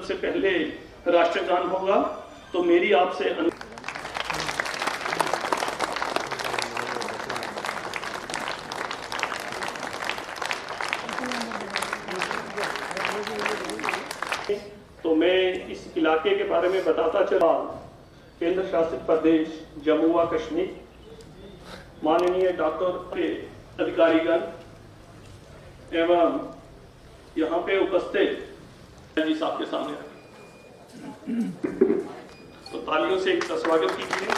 सबसे पहले राष्ट्रगान होगा, तो मेरी आपसे तो मैं इस इलाके के बारे में बताता चला। केंद्र शासित प्रदेश जम्मू व कश्मीर, माननीय डॉक्टर अधिकारीगण एवं यहाँ पे उपस्थित जी साहब के सामने तो तालियों से इनका स्वागत कीजिए।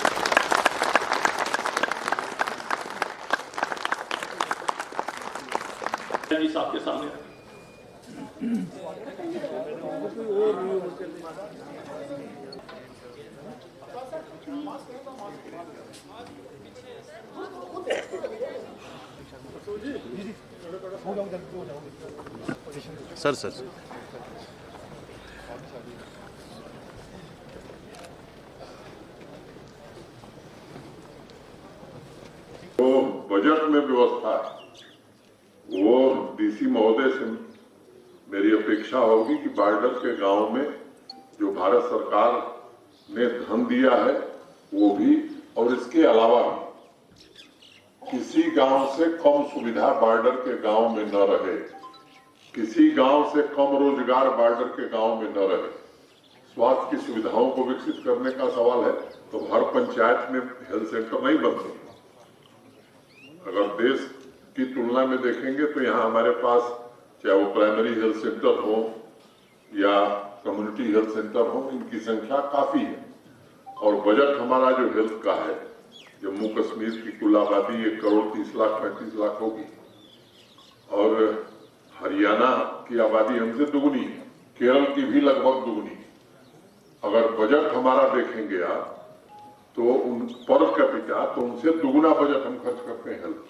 जी साहब के सामने सर तो बजट में व्यवस्था, वो डीसी महोदय से मेरी अपेक्षा होगी कि बॉर्डर के गांव में जो भारत सरकार ने धन दिया है वो भी, और इसके अलावा भी किसी गांव से कम सुविधा बॉर्डर के गांव में न रहे, किसी गांव से कम रोजगार बॉर्डर के गांव में न रहे। स्वास्थ्य की सुविधाओं को विकसित करने का सवाल है तो हर पंचायत में हेल्थ सेंटर नहीं बनते। अगर देश की तुलना में देखेंगे तो यहाँ हमारे पास चाहे वो प्राइमरी हेल्थ सेंटर हो या कम्युनिटी हेल्थ सेंटर हो, इनकी संख्या काफी है। और बजट हमारा जो हेल्थ का है, जम्मू कश्मीर की कुल आबादी 1,30,35,00,000 होगी और हरियाणा की आबादी हमसे दुगुनी है, केरल की भी लगभग दुगुनी है। अगर बजट हमारा देखेंगे आप तो उन पर कैपिटा तो उनसे दुगुना बजट हम खर्च करते हैं हेल्थ।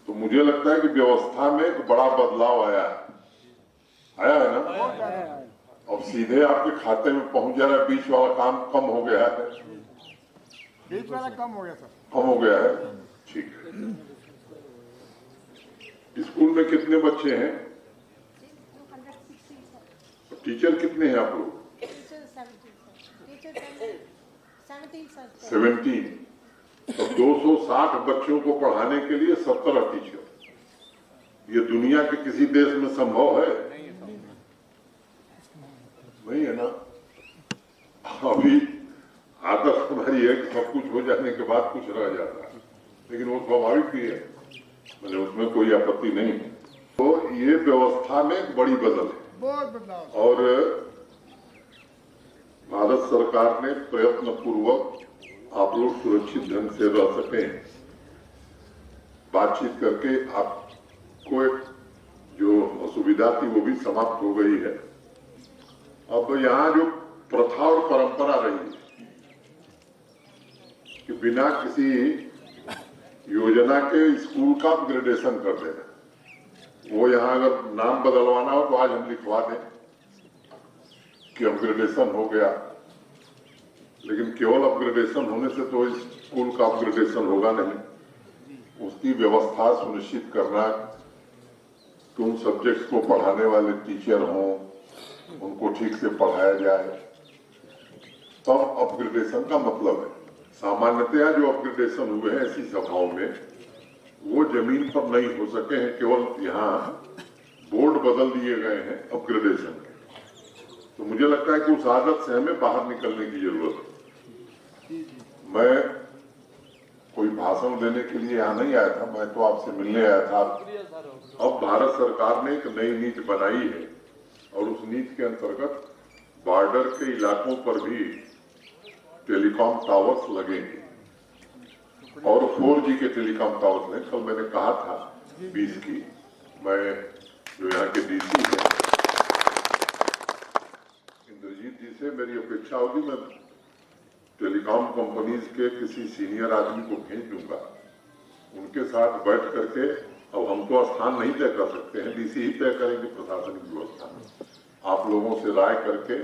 तो मुझे लगता है कि व्यवस्था में एक बड़ा बदलाव आया है ना। और सीधे आपके खाते में पहुंच जा रहा है, बीच वाला काम कम हो गया है। बीच वाला कम हो गया सर, कम हो गया है, ठीक है। स्कूल में कितने बच्चे हैं? टीचर कितने हैं आप लोग? 17। तो 260 बच्चों को पढ़ाने के लिए 17 टीचर, ये दुनिया के किसी देश में संभव है? नहीं है ना। अभी आदत हमारी है कि सब कुछ हो जाने के बाद कुछ रह जाता है, लेकिन वो स्वाभाविक भी है, मैंने उसमें कोई आपत्ति नहीं है। तो ये व्यवस्था में बड़ी बदल है, बहुत बदलाव। और भारत सरकार ने प्रयत्न पूर्वक आप लोग सुरक्षित ढंग से रह सकें, बातचीत करके आपको एक जो असुविधा थी वो भी समाप्त हो गई है। अब यहाँ जो प्रथा और परंपरा रही है कि बिना किसी योजना के स्कूल का अपग्रेडेशन कर देना, वो यहाँ अगर नाम बदलवाना हो तो आज हम लिखवा दें कि अपग्रेडेशन हो गया, लेकिन केवल अपग्रेडेशन होने से तो इस स्कूल का अपग्रेडेशन होगा नहीं। उसकी व्यवस्था सुनिश्चित करना कि उन सब्जेक्ट्स को पढ़ाने वाले टीचर हों, उनको ठीक से पढ़ाया जाए, तब अपग्रेडेशन का मतलब है। सामान्यतया जो अपग्रेडेशन हुए हैं ऐसी सभाओं में, वो जमीन पर नहीं हो सके हैं, केवल यहाँ बोर्ड बदल दिए गए हैं अपग्रेडेशन के। तो मुझे लगता है कि उस आदत से हमें बाहर निकलने की जरूरत है। मैं कोई भाषण देने के लिए यहाँ नहीं आया था, मैं तो आपसे मिलने आया था। अब भारत सरकार ने एक नई नीति बनाई है और उस नीति के अंतर्गत बॉर्डर के इलाकों पर भी टेलीकॉम टावर्स लगेंगे और 4G के टेलीकॉम टावर्स हैं। कल मैंने कहा था 20 की, मैं जो यहाँ के डीसी हैं इंद्रजीत जी से मेरी अपेक्षा होगी, मैं टेलीकॉम कंपनीज के किसी सीनियर आदमी को भेज दूंगा, उनके साथ बैठ करके। अब हम तो स्थान नहीं तय कर सकते हैं, डीसी ही तय करेंगे प्रशासनिक व्यवस्था। आप लोगों से राय करके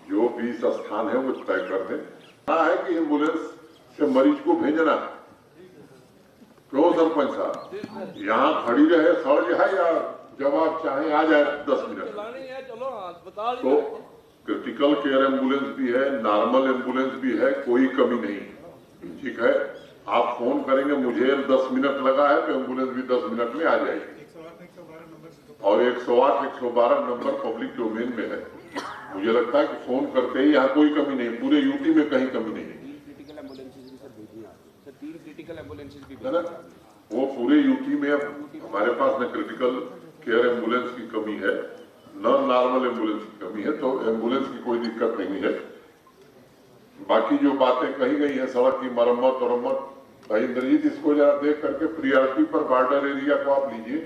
जो 20 स्थान है वो तय कर दें। है कि एम्बुलेंस से मरीज को भेजना, क्यों सरपंच साहब? यहाँ खड़ी रहे, सड़ जाए या जब आप चाहें आ जाए 10 मिनट। क्रिटिकल केयर एम्बुलेंस भी है, नॉर्मल एम्बुलेंस भी है, कोई कमी नहीं। ठीक है, आप फोन करेंगे, मुझे 10 मिनट लगा है तो एम्बुलेंस भी 10 मिनट में आ जाएगी। और 108 112 नंबर पब्लिक डोमेन में है। मुझे लगता है कि फोन करते ही यहाँ कोई कमी नहीं, पूरे यूटी में कहीं कमी नहीं है। 3 क्रिटिकल एम्बुलेंसेज भी है ना, वो पूरे यूटी में अब हमारे पास न क्रिटिकल केयर एम्बुलेंस की कमी है, न नॉर्मल एम्बुलेंस की कमी है, तो एम्बुलेंस की कोई दिक्कत नहीं है। बाकी जो बातें कही गई है, सड़क की मरम्मत, भाई इंद्रजीत, इसको जरा देख करके प्रियोरिटी पर बॉर्डर एरिया को आप लीजिए।